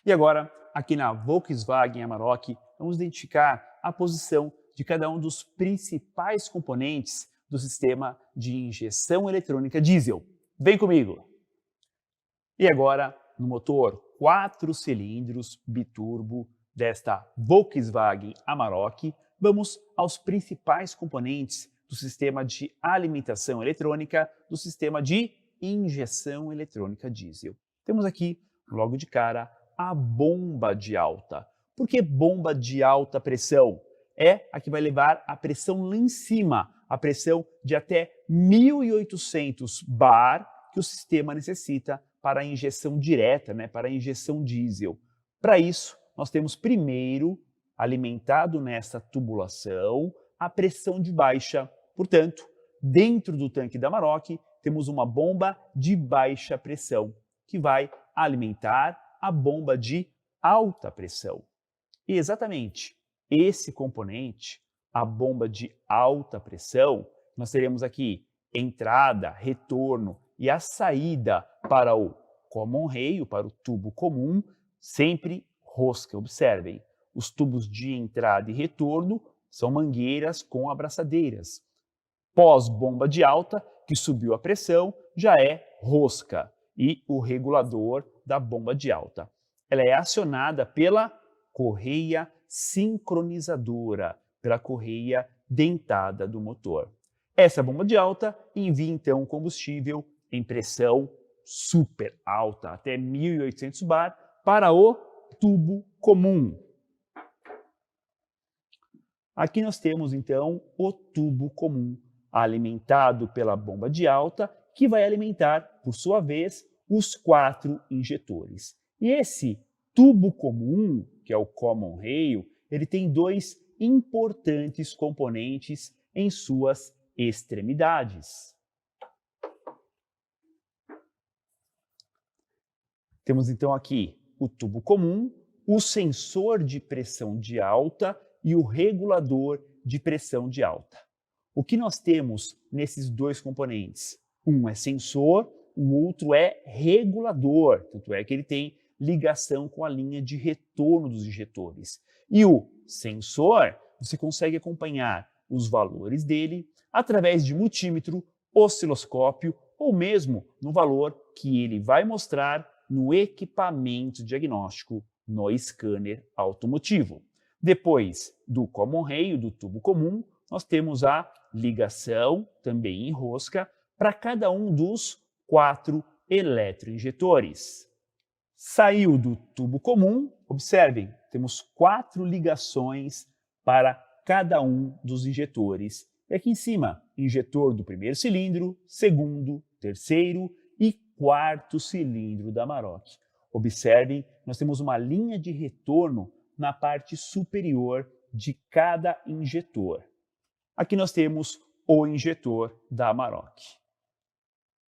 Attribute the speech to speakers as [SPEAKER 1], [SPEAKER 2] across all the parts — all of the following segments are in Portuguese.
[SPEAKER 1] E agora, aqui na Volkswagen Amarok, vamos identificar a posição de cada um dos principais componentes do sistema de injeção eletrônica diesel. Vem comigo! E agora, no motor 4 cilindros biturbo desta Volkswagen Amarok, vamos aos principais componentes do sistema de alimentação eletrônica do sistema de injeção eletrônica diesel. Temos aqui, logo de cara, a bomba de alta. Por que bomba de alta pressão? É a que vai levar a pressão lá em cima, a pressão de até 1.800 bar que o sistema necessita para a injeção direta, para a injeção diesel. Para isso, nós temos primeiro, alimentado nesta tubulação, a pressão de baixa. Portanto, dentro do tanque da Amarok, temos uma bomba de baixa pressão, que vai alimentar a bomba de alta pressão. E exatamente esse componente, a bomba de alta pressão, nós teremos aqui entrada, retorno e a saída para o common rail, para o tubo comum, sempre rosca. Observem, os tubos de entrada e retorno são mangueiras com abraçadeiras. Pós-bomba de alta, que subiu a pressão, já é rosca e o regulador da bomba de alta. Ela é acionada pela correia sincronizadora, pela correia dentada do motor. Essa bomba de alta envia então combustível em pressão super alta, até 1.800 bar, para o tubo comum. Aqui nós temos então o tubo comum, alimentado pela bomba de alta, que vai alimentar, por sua vez, os 4 injetores. E esse tubo comum, que é o common rail, ele tem 2 importantes componentes em suas extremidades. Temos então aqui o tubo comum, o sensor de pressão de alta e o regulador de pressão de alta. O que nós temos nesses 2 componentes? Um é sensor, o outro é regulador, tanto é que ele tem ligação com a linha de retorno dos injetores. E o sensor, você consegue acompanhar os valores dele através de multímetro, osciloscópio ou mesmo no valor que ele vai mostrar no equipamento diagnóstico no scanner automotivo. Depois do common rail, do tubo comum, nós temos a ligação, também em rosca, para cada um dos 4 eletroinjetores. Saiu do tubo comum, observem, temos 4 ligações para cada um dos injetores. E aqui em cima, injetor do primeiro cilindro, segundo, terceiro e quarto cilindro da Amarok. Observem, nós temos uma linha de retorno na parte superior de cada injetor. Aqui nós temos o injetor da Amarok.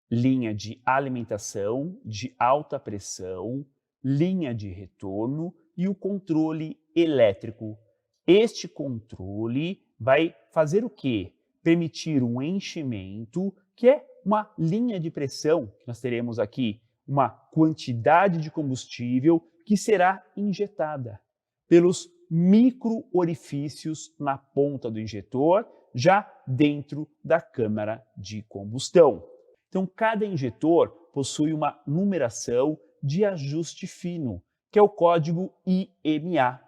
[SPEAKER 1] Linha de alimentação de alta pressão, linha de retorno e o controle elétrico. Este controle vai fazer o quê? Permitir um enchimento, que é uma linha de pressão, que nós teremos aqui uma quantidade de combustível que será injetada pelos micro-orifícios na ponta do injetor, já dentro da câmara de combustão. Então, cada injetor possui uma numeração de ajuste fino, que é o código IMA.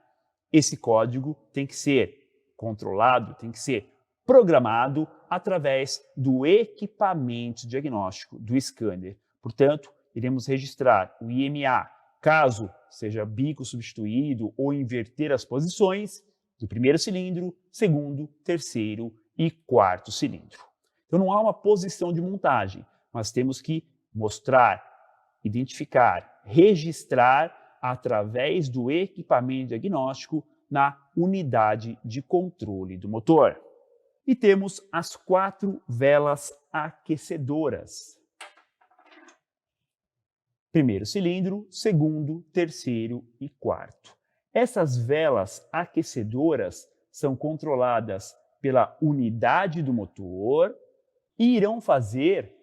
[SPEAKER 1] Esse código tem que ser controlado, tem que ser programado através do equipamento diagnóstico, do scanner. Portanto, iremos registrar o IMA caso seja bico substituído ou inverter as posições do primeiro cilindro, segundo, terceiro e quarto cilindro. Então não há uma posição de montagem, mas temos que mostrar, identificar, registrar através do equipamento diagnóstico na unidade de controle do motor. E temos as 4 velas aquecedoras. Primeiro cilindro, segundo, terceiro e quarto. Essas velas aquecedoras são controladas pela unidade do motor e irão fazer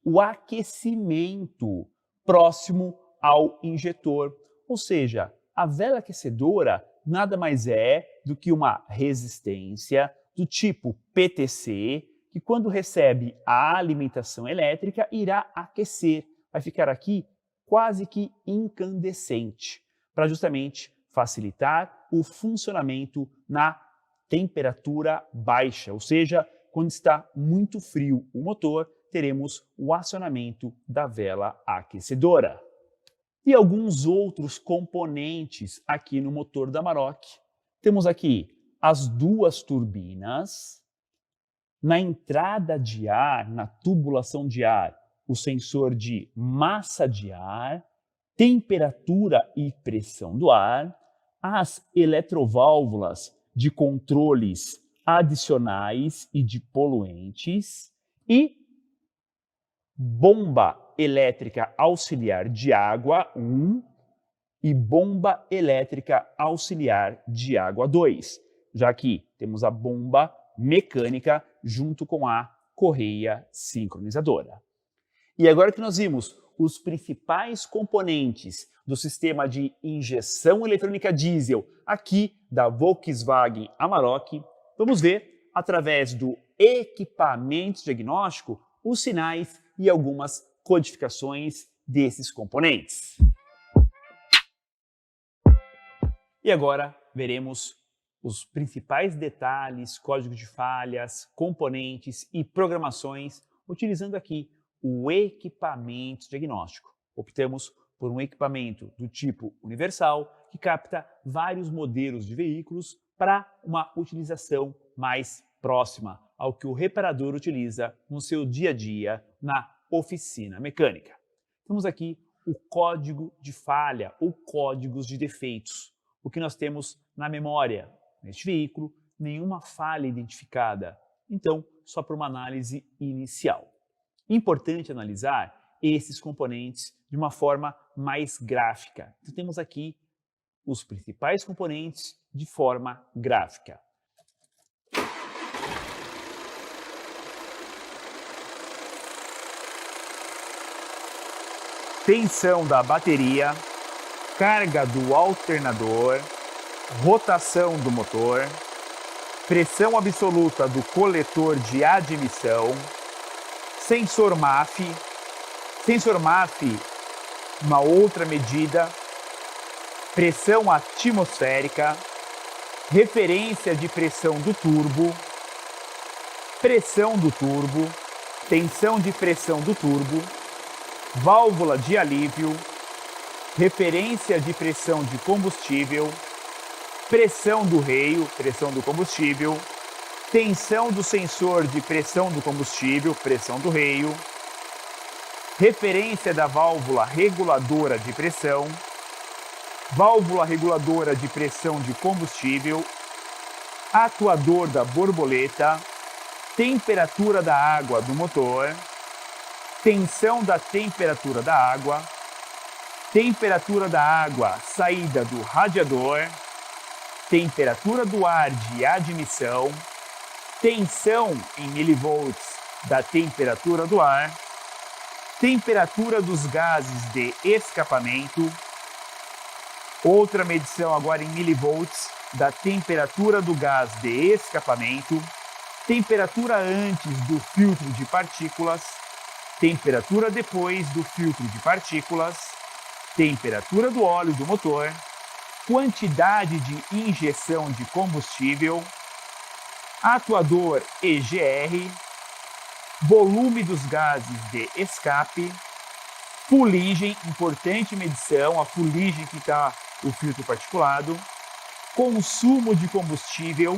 [SPEAKER 1] o aquecimento próximo ao injetor. Ou seja, a vela aquecedora nada mais é do que uma resistência do tipo PTC, que quando recebe a alimentação elétrica irá aquecer, vai ficar aqui quase que incandescente, para justamente facilitar o funcionamento na temperatura baixa, ou seja, quando está muito frio o motor, teremos o acionamento da vela aquecedora. E alguns outros componentes aqui no motor da Amarok. Temos aqui as duas turbinas, na entrada de ar, na tubulação de ar, o sensor de massa de ar, temperatura e pressão do ar, as eletroválvulas de controles adicionais e de poluentes e bomba elétrica auxiliar de água 1 e bomba elétrica auxiliar de água 2, já que temos a bomba mecânica junto com a correia sincronizadora. E agora que nós vimos os principais componentes do sistema de injeção eletrônica diesel aqui da Volkswagen Amarok, vamos ver, através do equipamento diagnóstico, os sinais e algumas codificações desses componentes. E agora veremos os principais detalhes, códigos de falhas, componentes e programações utilizando aqui o equipamento diagnóstico. Optamos por um equipamento do tipo universal que capta vários modelos de veículos para uma utilização mais próxima ao que o reparador utiliza no seu dia a dia na oficina mecânica. Temos aqui o código de falha ou códigos de defeitos. O que nós temos na memória? Neste veículo, nenhuma falha identificada, então só para uma análise inicial. Importante analisar esses componentes de uma forma mais gráfica. Então temos aqui os principais componentes de forma gráfica. Tensão da bateria, carga do alternador, rotação do motor, pressão absoluta do coletor de admissão, sensor MAF, uma outra medida, pressão atmosférica, referência de pressão do turbo, tensão de pressão do turbo, válvula de alívio, referência de pressão de combustível, pressão do reio, pressão do combustível, tensão do sensor de pressão do combustível, pressão do reio, referência da válvula reguladora de pressão, válvula reguladora de pressão de combustível, atuador da borboleta, temperatura da água do motor, tensão da temperatura da água, temperatura da água saída do radiador, temperatura do ar de admissão, tensão em milivolts da temperatura do ar, temperatura dos gases de escapamento, outra medição agora em milivolts da temperatura do gás de escapamento, temperatura antes do filtro de partículas, temperatura depois do filtro de partículas, temperatura do óleo do motor, quantidade de injeção de combustível, atuador EGR, volume dos gases de escape, fuligem, importante medição, a fuligem que está o filtro particulado, consumo de combustível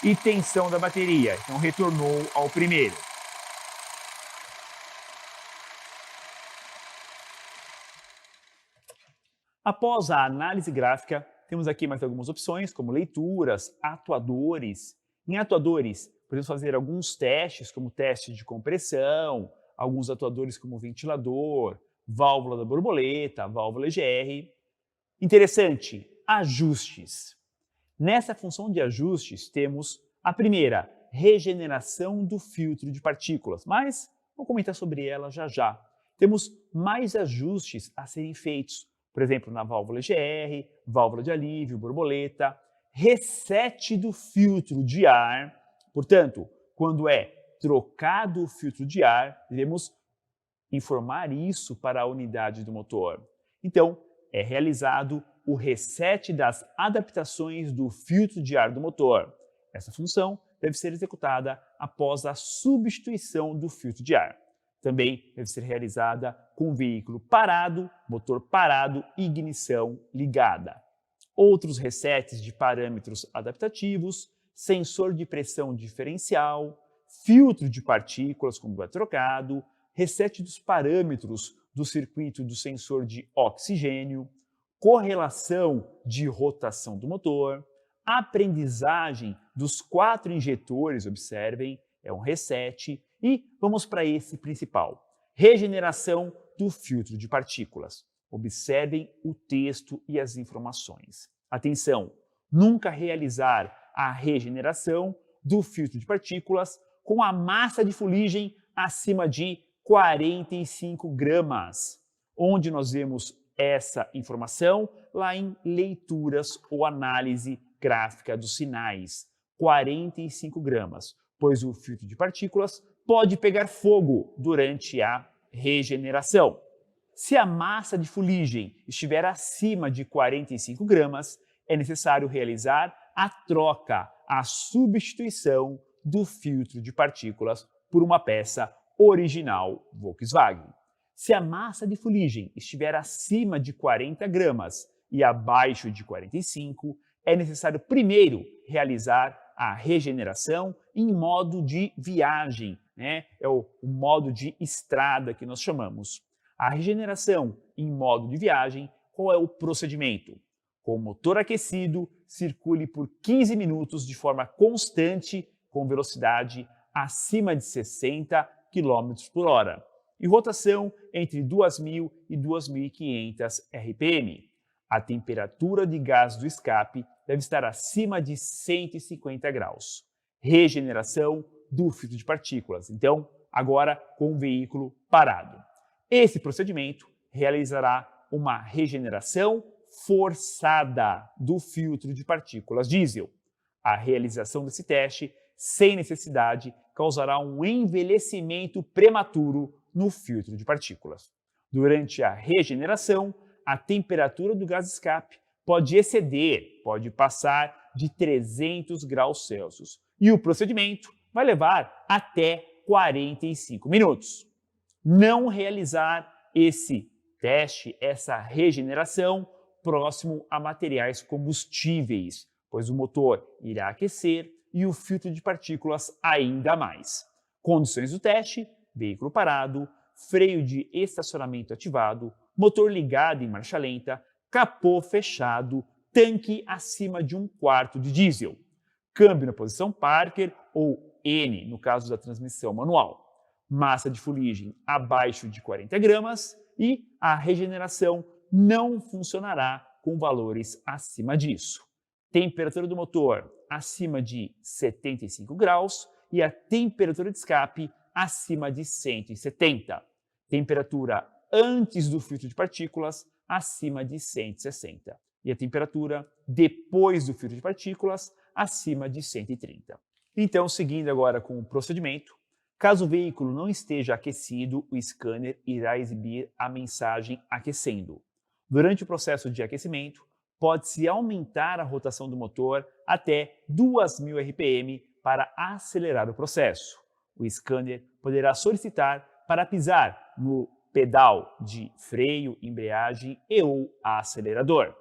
[SPEAKER 1] e tensão da bateria. Então retornou ao primeiro. Após a análise gráfica, temos aqui mais algumas opções, como leituras, atuadores. Em atuadores, podemos fazer alguns testes, como teste de compressão, alguns atuadores como ventilador, válvula da borboleta, válvula EGR. Interessante, ajustes. Nessa função de ajustes, temos a primeira, regeneração do filtro de partículas, mas vou comentar sobre ela já já. Temos mais ajustes a serem feitos. por exemplo, na válvula EGR, válvula de alívio, borboleta, reset do filtro de ar. Portanto, quando é trocado o filtro de ar, devemos informar isso para a unidade do motor. Então, é realizado o reset das adaptações do filtro de ar do motor. Essa função deve ser executada após a substituição do filtro de ar. Também deve ser realizada com o veículo parado, motor parado e ignição ligada. Outros resets de parâmetros adaptativos, sensor de pressão diferencial, filtro de partículas quando é trocado, reset dos parâmetros do circuito do sensor de oxigênio, correlação de rotação do motor, aprendizagem dos 4 injetores, observem, é um reset, e vamos para esse principal, regeneração do filtro de partículas. Observem o texto e as informações. Atenção, nunca realizar a regeneração do filtro de partículas com a massa de fuligem acima de 45 gramas. Onde nós vemos essa informação? Lá em leituras ou análise gráfica dos sinais. 45 gramas, pois o filtro de partículas pode pegar fogo durante a regeneração. Se a massa de fuligem estiver acima de 45 gramas, é necessário realizar a troca, a substituição do filtro de partículas por uma peça original Volkswagen. Se a massa de fuligem estiver acima de 40 gramas e abaixo de 45, é necessário primeiro realizar a regeneração em modo de viagem, né? É o modo de estrada que nós chamamos. A regeneração em modo de viagem, qual é o procedimento? Com o motor aquecido, circule por 15 minutos de forma constante com velocidade acima de 60 km por hora e rotação entre 2.000 e 2.500 RPM. A temperatura de gás do escape deve estar acima de 150 graus. Regeneração do filtro de partículas, então, agora com o veículo parado. Esse procedimento realizará uma regeneração forçada do filtro de partículas diesel. A realização desse teste, sem necessidade, causará um envelhecimento prematuro no filtro de partículas. Durante a regeneração, a temperatura do gás de escape pode exceder, pode passar de 300 graus Celsius. E o procedimento vai levar até 45 minutos. Não realizar esse teste, essa regeneração, próximo a materiais combustíveis, pois o motor irá aquecer e o filtro de partículas ainda mais. Condições do teste: veículo parado, freio de estacionamento ativado, motor ligado em marcha lenta, capô fechado, tanque acima de 1/4 de diesel, câmbio na posição Parker ou N, no caso da transmissão manual, massa de fuligem abaixo de 40 gramas e a regeneração não funcionará com valores acima disso. Temperatura do motor acima de 75 graus e a temperatura de escape acima de 170. Temperatura antes do filtro de partículas acima de 160. E a temperatura depois do filtro de partículas acima de 130. Então, seguindo agora com o procedimento, caso o veículo não esteja aquecido, o scanner irá exibir a mensagem aquecendo. Durante o processo de aquecimento, pode-se aumentar a rotação do motor até 2.000 RPM para acelerar o processo. O scanner poderá solicitar para pisar no pedal de freio, embreagem e ou acelerador.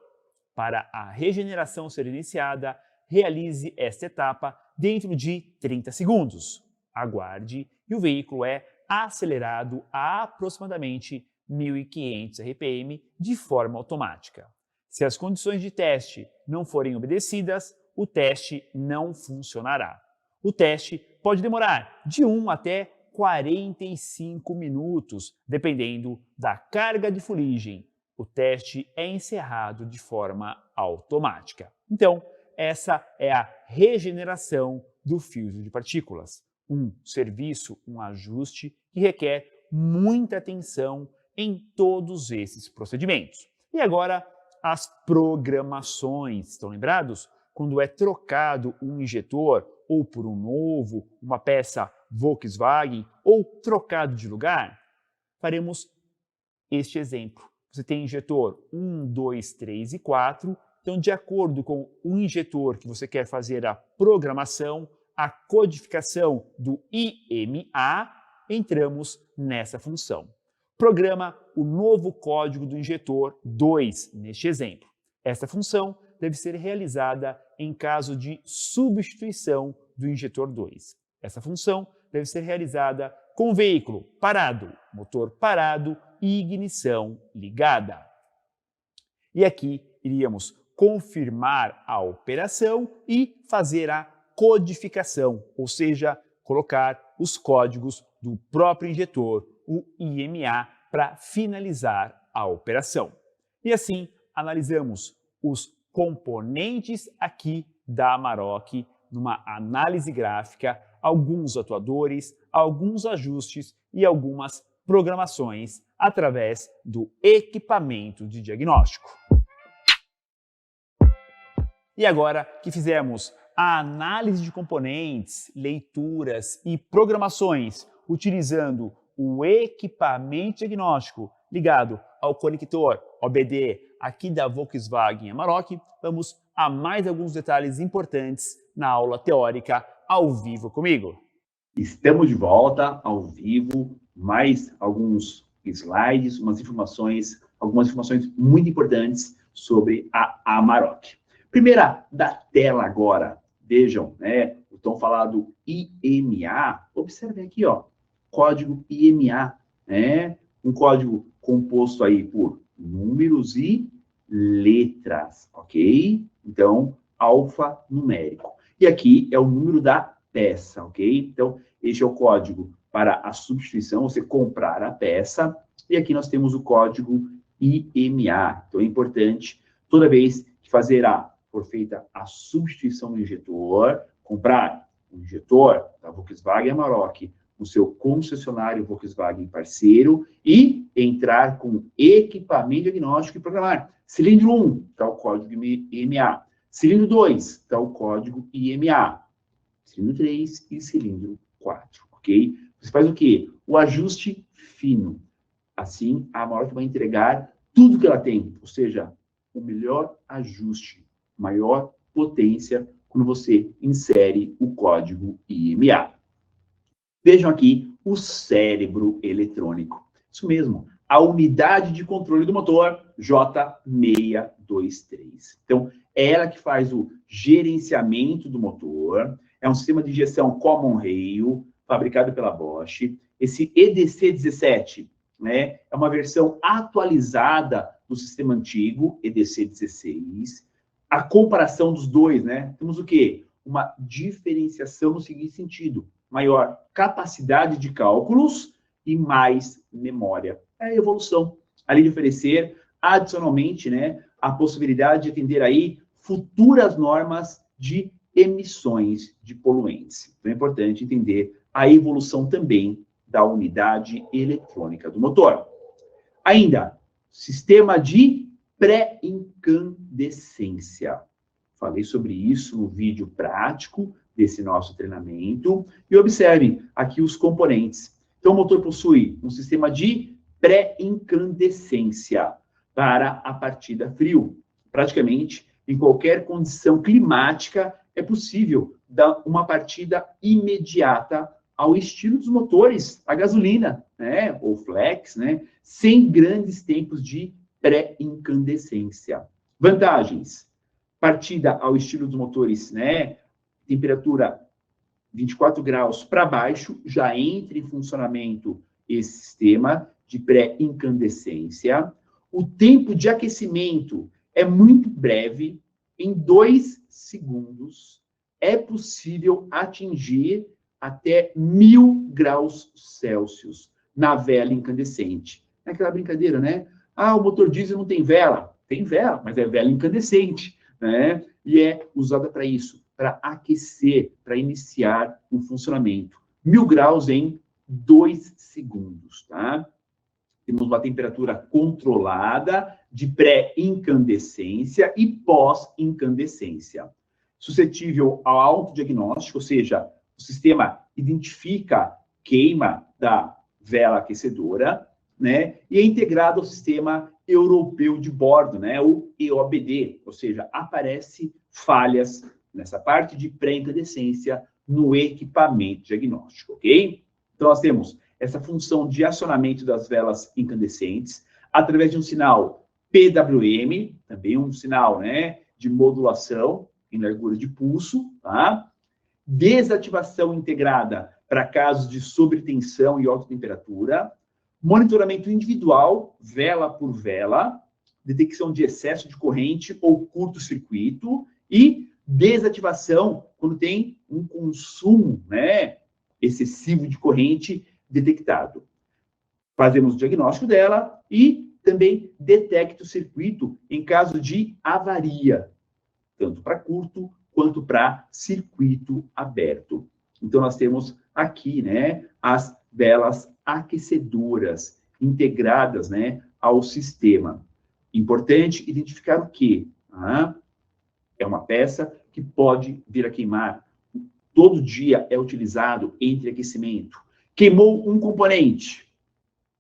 [SPEAKER 1] Para a regeneração ser iniciada, realize esta etapa dentro de 30 segundos. Aguarde e o veículo é acelerado a aproximadamente 1.500 RPM de forma automática. Se as condições de teste não forem obedecidas, o teste não funcionará. O teste pode demorar de 1 até 45 minutos, dependendo da carga de fuligem. O teste é encerrado de forma automática. Então, essa é a regeneração do filtro de partículas. Um serviço, um ajuste que requer muita atenção em todos esses procedimentos. E agora, as programações. Estão lembrados? Quando é trocado um injetor ou por um novo, uma peça Volkswagen, ou trocado de lugar, faremos este exemplo. Você tem injetor 1, 2, 3 e 4. Então, de acordo com o injetor que você quer fazer a programação, a codificação do IMA, entramos nessa função. Programa o novo código do injetor 2, neste exemplo. Esta função deve ser realizada em caso de substituição do injetor 2. Essa função deve ser realizada com o veículo parado, motor parado e ignição ligada. E aqui iríamos confirmar a operação e fazer a codificação, ou seja, colocar os códigos do próprio injetor, o IMA, para finalizar a operação. E assim, analisamos os componentes aqui da Amarok numa análise gráfica, alguns atuadores, alguns ajustes e algumas programações através do equipamento de diagnóstico. E agora que fizemos a análise de componentes, leituras e programações utilizando o equipamento diagnóstico ligado ao conector OBD aqui da Volkswagen Amarok, vamos a mais alguns detalhes importantes na aula teórica ao vivo comigo.
[SPEAKER 2] Estamos de volta ao vivo, mais alguns slides, algumas informações muito importantes sobre a Amarok. Primeira da tela agora, vejam, né? Então falar do IMA, observem aqui, ó, código IMA, né? Um código composto aí por números e letras, ok? Então, alfanumérico. E aqui é o número da peça, ok? Então, este é o código para a substituição, você comprar a peça. E aqui nós temos o código IMA. Então, é importante, toda vez que for feita a substituição do injetor, comprar um injetor da Volkswagen Amarok no seu concessionário Volkswagen parceiro e entrar com equipamento diagnóstico e programar. Cilindro 1, está o código IMA. Cilindro 2, está o código IMA. Cilindro 3 e cilindro 4, ok? Você faz o quê? O ajuste fino. Assim, a Amarok vai entregar tudo que ela tem, ou seja, o melhor ajuste, maior potência, quando você insere o código IMA. Vejam aqui o cérebro eletrônico. Isso mesmo, a unidade de controle do motor J623. Então, é ela que faz o gerenciamento do motor. É um sistema de injeção Common Rail, fabricado pela Bosch. Esse EDC17, né, é uma versão atualizada do sistema antigo, EDC16. A comparação dos dois, né? Temos o quê? Uma diferenciação no seguinte sentido: maior capacidade de cálculos e mais memória. É a evolução. Além de oferecer, adicionalmente, né, a possibilidade de atender aí futuras normas de emissões de poluentes. Então é importante entender a evolução também da unidade eletrônica do motor. Ainda, sistema de pré-incandescência. Falei sobre isso no vídeo prático desse nosso treinamento. E observem aqui os componentes. Então, o motor possui um sistema de pré-incandescência para a partida frio. Praticamente, em qualquer condição climática, é possível dar uma partida imediata ao estilo dos motores a gasolina, né, ou flex, né, sem grandes tempos de pré-incandescência. Vantagens: partida ao estilo dos motores, né, temperatura 24 graus para baixo, já entra em funcionamento esse sistema de pré-incandescência. O tempo de aquecimento é muito breve, em 2 segundos é possível atingir até 1000 graus Celsius na vela incandescente. É aquela brincadeira, né? Ah, o motor diesel não tem vela. Tem vela, mas é vela incandescente, né? E é usada para isso, para aquecer, para iniciar o funcionamento. 1000 graus em 2 segundos, tá? Temos uma temperatura controlada de pré-incandescência e pós-incandescência. Suscetível ao autodiagnóstico, ou seja, o sistema identifica queima da vela aquecedora, né? E é integrado ao sistema europeu de bordo, né? O EOBD, ou seja, aparece falhas nessa parte de pré-incandescência no equipamento diagnóstico, ok? Então, nós temos essa função de acionamento das velas incandescentes através de um sinal PWM, também um sinal, né, de modulação em largura de pulso, tá? Desativação integrada para casos de sobretensão e alta temperatura, monitoramento individual, vela por vela, detecção de excesso de corrente ou curto-circuito e desativação quando tem um consumo, né, excessivo de corrente detectado. Fazemos o diagnóstico dela e também detecta o circuito em caso de avaria, tanto para curto quanto para circuito aberto. Então, nós temos aqui, né, as velas aquecedoras integradas, né, ao sistema. Importante identificar o quê? É uma peça que pode vir a queimar. Todo dia é utilizado entre aquecimento. Queimou um componente.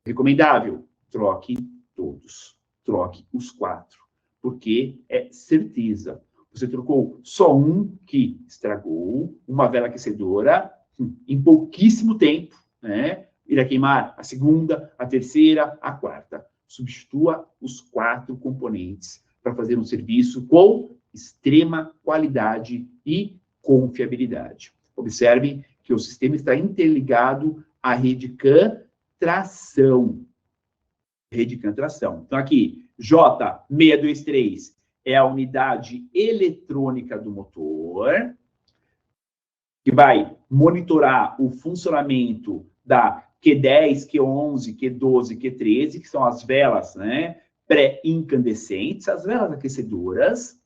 [SPEAKER 2] Recomendável? Troque todos. Troque os 4. Porque é certeza. Você trocou só um que estragou, uma vela aquecedora, em pouquíssimo tempo, né? Irá queimar a segunda, a terceira, a quarta. Substitua os 4 componentes para fazer um serviço com extrema qualidade e confiabilidade. Observem que o sistema está interligado à rede CAN tração. Rede CAN tração. Então, aqui, J623 é a unidade eletrônica do motor, que vai monitorar o funcionamento da Q10, Q11, Q12, Q13, que são as velas, né, pré-incandescentes, as velas aquecedoras,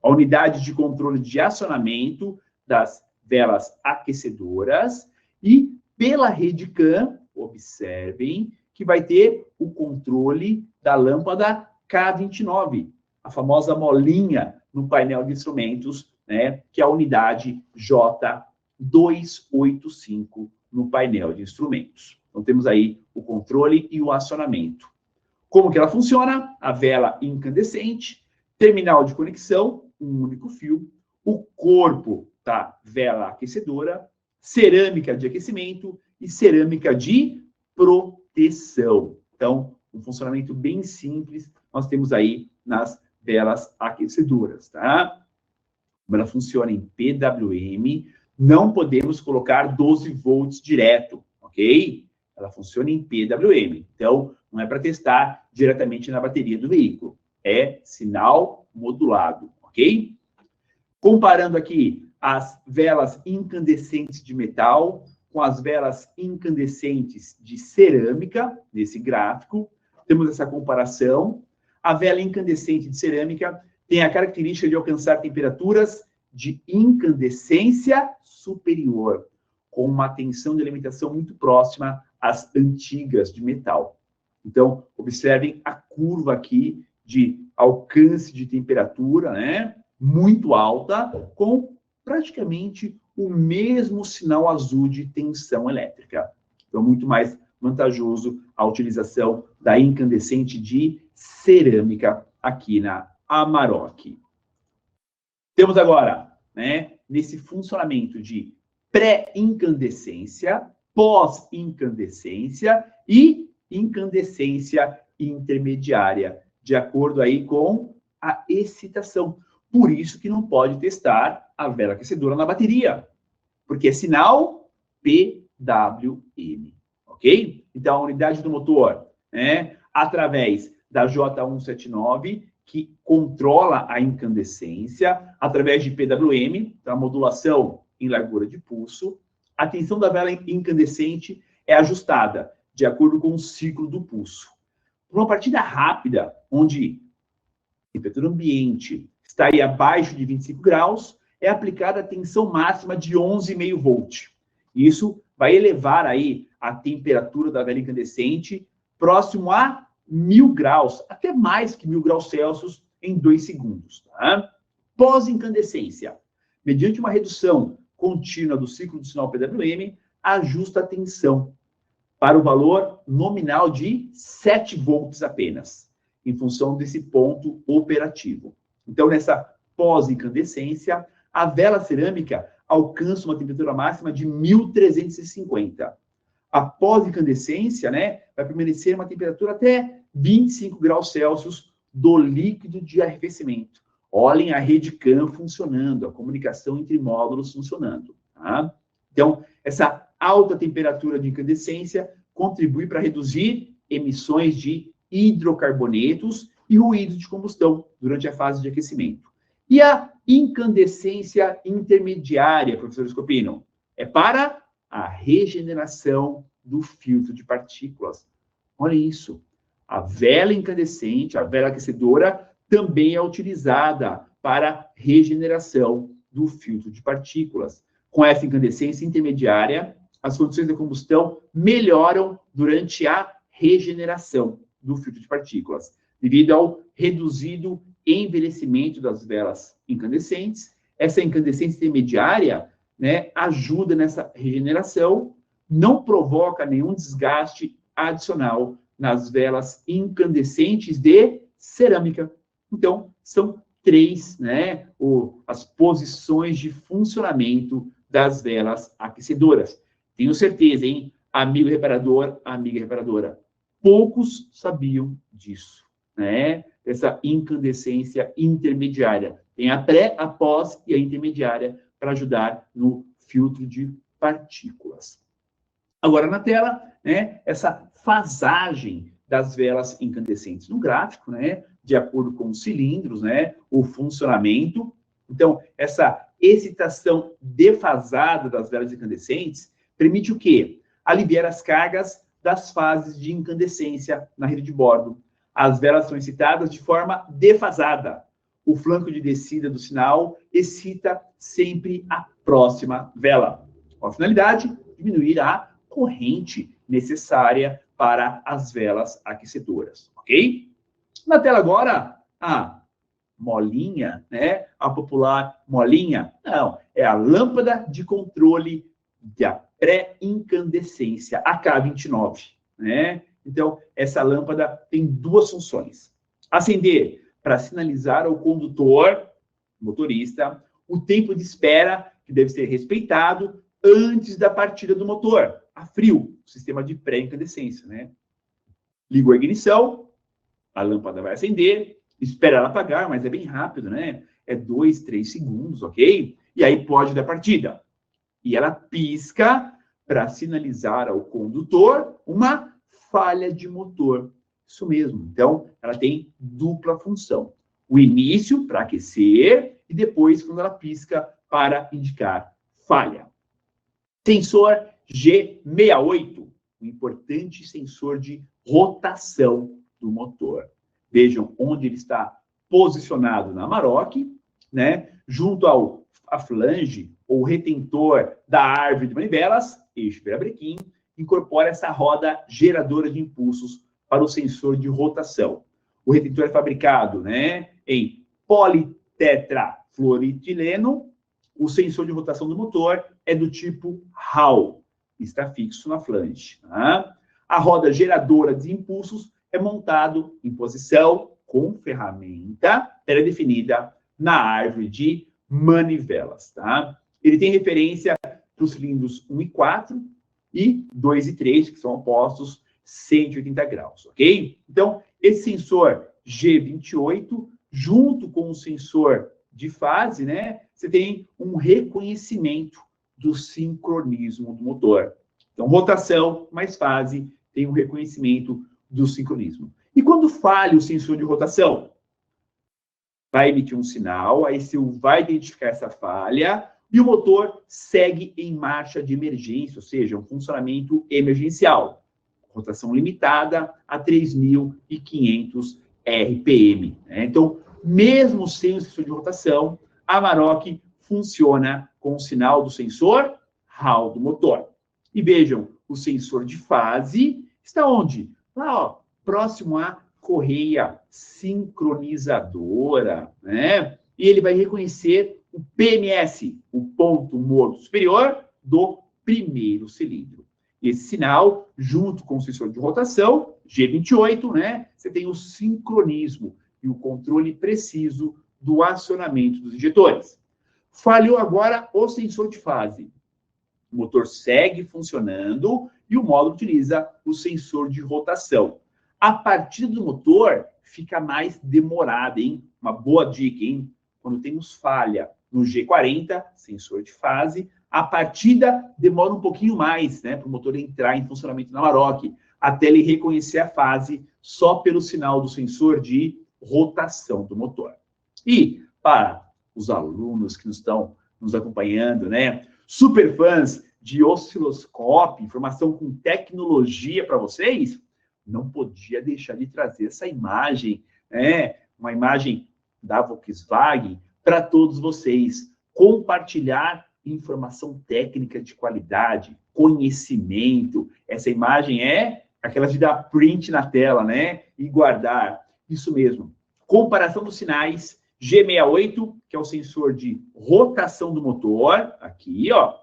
[SPEAKER 2] a unidade de controle de acionamento das velas aquecedoras e pela rede CAN, observem, que vai ter o controle da lâmpada K29, a famosa molinha no painel de instrumentos, né, que é a unidade J285 no painel de instrumentos. Então, temos aí o controle e o acionamento. Como que ela funciona? A vela incandescente, terminal de conexão, um único fio, o corpo da vela aquecedora, cerâmica de aquecimento e cerâmica de proteção. Então, um funcionamento bem simples nós temos aí nas velas aquecedoras, tá? Como ela funciona em PWM, não podemos colocar 12 volts direto, ok? Ela funciona em PWM. Então, não é para testar diretamente na bateria do veículo. É sinal modulado, ok? Comparando aqui as velas incandescentes de metal com as velas incandescentes de cerâmica, nesse gráfico, temos essa comparação. A vela incandescente de cerâmica tem a característica de alcançar temperaturas de incandescência superior, com uma tensão de alimentação muito próxima às antigas de metal. Então, observem a curva aqui de alcance de temperatura, né, muito alta, com praticamente o mesmo sinal azul de tensão elétrica. Então, muito mais vantajoso a utilização da incandescente de cerâmica aqui na Amarok. Temos agora, né, nesse funcionamento de pré-incandescência, pós-incandescência e incandescência intermediária, de acordo aí com a excitação. Por isso que não pode testar a vela aquecedora na bateria, porque é sinal PWM, ok? Então, a unidade do motor, né, através da J179, que controla a incandescência, através de PWM, então a modulação em largura de pulso, a tensão da vela incandescente é ajustada de acordo com o ciclo do pulso. Por uma partida rápida, onde a temperatura ambiente está aí abaixo de 25 graus, é aplicada a tensão máxima de 11,5 volt. Isso vai elevar aí a temperatura da vela incandescente próximo a 1000 graus, até mais que 1000 graus Celsius em 2 segundos. Tá? Pós-incandescência. Mediante uma redução contínua do ciclo do sinal PWM, ajusta a tensão para o valor nominal de 7 volts apenas, em função desse ponto operativo. Então, nessa pós-incandescência, a vela cerâmica alcança uma temperatura máxima de 1350. A pós-incandescência, né, vai permanecer uma temperatura até 25 graus Celsius do líquido de arrefecimento. Olhem a rede CAN funcionando, a comunicação entre módulos funcionando. Tá? Então, essa alta temperatura de incandescência contribui para reduzir emissões de hidrocarbonetos e ruído de combustão durante a fase de aquecimento. E a incandescência intermediária, professor Scopino, é para a regeneração do filtro de partículas. Olha isso. A vela incandescente, a vela aquecedora, também é utilizada para regeneração do filtro de partículas. Com essa incandescência intermediária, as condições de combustão melhoram durante a regeneração do filtro de partículas, devido ao reduzido envelhecimento das velas incandescentes. Essa incandescência intermediária, né, ajuda nessa regeneração, não provoca nenhum desgaste adicional nas velas incandescentes de cerâmica. Então, são 3, né, as posições de funcionamento das velas aquecedoras. Tenho certeza, hein, amigo reparador, amiga reparadora, poucos sabiam disso, né? Essa incandescência intermediária. Tem a pré, a pós e a intermediária para ajudar no filtro de partículas. Agora, na tela, né, essa fasagem das velas incandescentes. No gráfico, né, de acordo com os cilindros, né, o funcionamento. Então, essa excitação defasada das velas incandescentes permite o quê? Aliviar as cargas das fases de incandescência na rede de bordo. As velas são excitadas de forma defasada. O flanco de descida do sinal excita sempre a próxima vela. Com a finalidade, diminuir a corrente necessária para as velas aquecedoras, ok? Na tela agora, a molinha, né? A popular molinha, não, é a lâmpada de controle da pré-incandescência, AK29, né? Então, essa lâmpada tem 2 funções. Acender para sinalizar ao condutor, motorista, o tempo de espera que deve ser respeitado antes da partida do motor, a frio, sistema de pré-incandescência, né? Liga a ignição, a lâmpada vai acender, espera ela apagar, mas é bem rápido, né? É 2, 3 segundos, ok? E aí pode dar partida. E ela pisca para sinalizar ao condutor uma falha de motor. Isso mesmo. Então, ela tem dupla função. O início, para aquecer, e depois, quando ela pisca, para indicar falha. Sensor G68, um importante sensor de rotação do motor. Vejam onde ele está posicionado na Amarok, né? Junto à flange, ou retentor da árvore de manivelas, eixo virabrequim, incorpora essa roda geradora de impulsos para o sensor de rotação. O retentor é fabricado, né, em politetrafluoretileno. O sensor de rotação do motor é do tipo Hall, está fixo na flange. Tá? A roda geradora de impulsos é montado em posição com ferramenta pré-definida na árvore de manivelas. Tá? Ele tem referência para os cilindros 1 e 4 e 2 e 3, que são opostos 180 graus, ok? Então, esse sensor G28, junto com o sensor de fase, né, você tem um reconhecimento do sincronismo do motor. Então, rotação mais fase tem um reconhecimento do sincronismo. E quando falha o sensor de rotação? Vai emitir um sinal, aí você vai identificar essa falha e o motor segue em marcha de emergência, ou seja, um funcionamento emergencial. Rotação limitada a 3.500 RPM. Né? Então, mesmo sem o sensor de rotação, a Amarok funciona com o sinal do sensor Hall do motor. E vejam, o sensor de fase está onde? lá, ó, próximo à correia sincronizadora, né? E ele vai reconhecer o PMS, o ponto morto superior do primeiro cilindro. Esse sinal, junto com o sensor de rotação, G28, né? Você tem o sincronismo e o controle preciso do acionamento dos injetores. Falhou agora o sensor de fase. O motor segue funcionando e o módulo utiliza o sensor de rotação. A partida do motor fica mais demorada, hein? Uma boa dica, hein? Quando temos falha no G40, sensor de fase, a partida demora um pouquinho mais, né? Para o motor entrar em funcionamento na Amarok, até ele reconhecer a fase só pelo sinal do sensor de rotação do motor. E para os alunos que estão nos acompanhando, né? Super fãs de osciloscópio, informação com tecnologia para vocês, não podia deixar de trazer essa imagem, né? Uma imagem da Volkswagen para todos vocês. Compartilhar informação técnica de qualidade, conhecimento. Essa imagem é aquela de dar print na tela, né? E guardar. Isso mesmo. Comparação dos sinais G68, que é o sensor de rotação do motor, aqui, ó,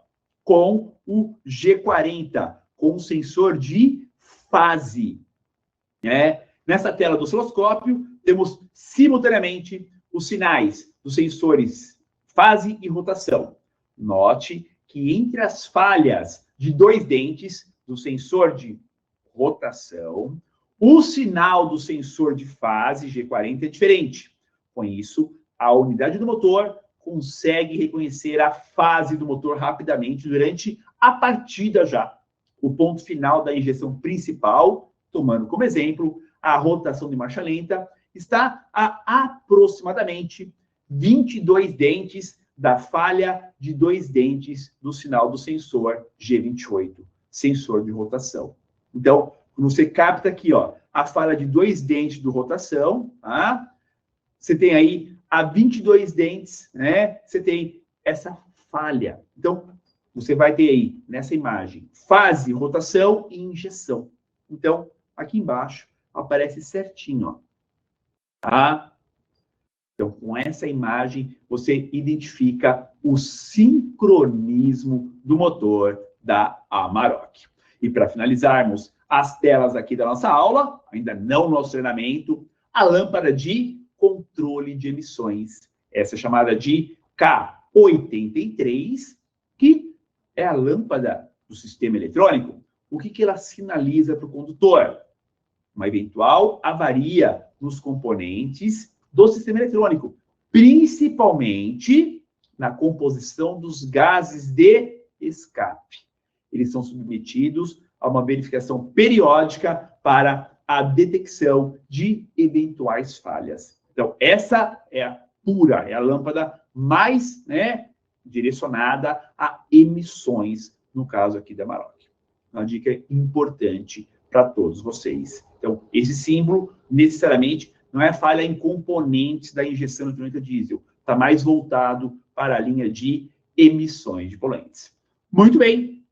[SPEAKER 2] com o G40, com o sensor de fase. Né? Nessa tela do osciloscópio, temos simultaneamente os sinais dos sensores fase e rotação. Note que entre as falhas de dois dentes do sensor de rotação, o sinal do sensor de fase G40 é diferente. Com isso, a unidade do motor consegue reconhecer a fase do motor rapidamente durante a partida já. O ponto final da injeção principal, tomando como exemplo a rotação de marcha lenta, está a aproximadamente 22 dentes da falha de dois dentes do sinal do sensor G28, sensor de rotação. Então, você capta aqui, ó, a falha de dois dentes do rotação, tá? Você tem aí a 22 dentes, né? Você tem essa falha. Então, você vai ter aí, nessa imagem, fase, rotação e injeção. Então, aqui embaixo, aparece certinho, ó. Tá? Então, com essa imagem, você identifica o sincronismo do motor da Amarok. E para finalizarmos as telas aqui da nossa aula, ainda não no nosso treinamento, a lâmpada de controle de emissões. Essa é chamada de K83, que é a lâmpada do sistema eletrônico. O que ela sinaliza para o condutor? Uma eventual avaria nos componentes do sistema eletrônico, principalmente na composição dos gases de escape. Eles são submetidos a uma verificação periódica para a detecção de eventuais falhas. Então, essa é a pura, é a lâmpada mais, né, direcionada a emissões, no caso aqui da Amarok. Uma dica importante para todos vocês. Então, esse símbolo, necessariamente, não é falha em componentes da injeção eletrônica diesel. Está mais voltado para a linha de emissões de poluentes. Muito bem,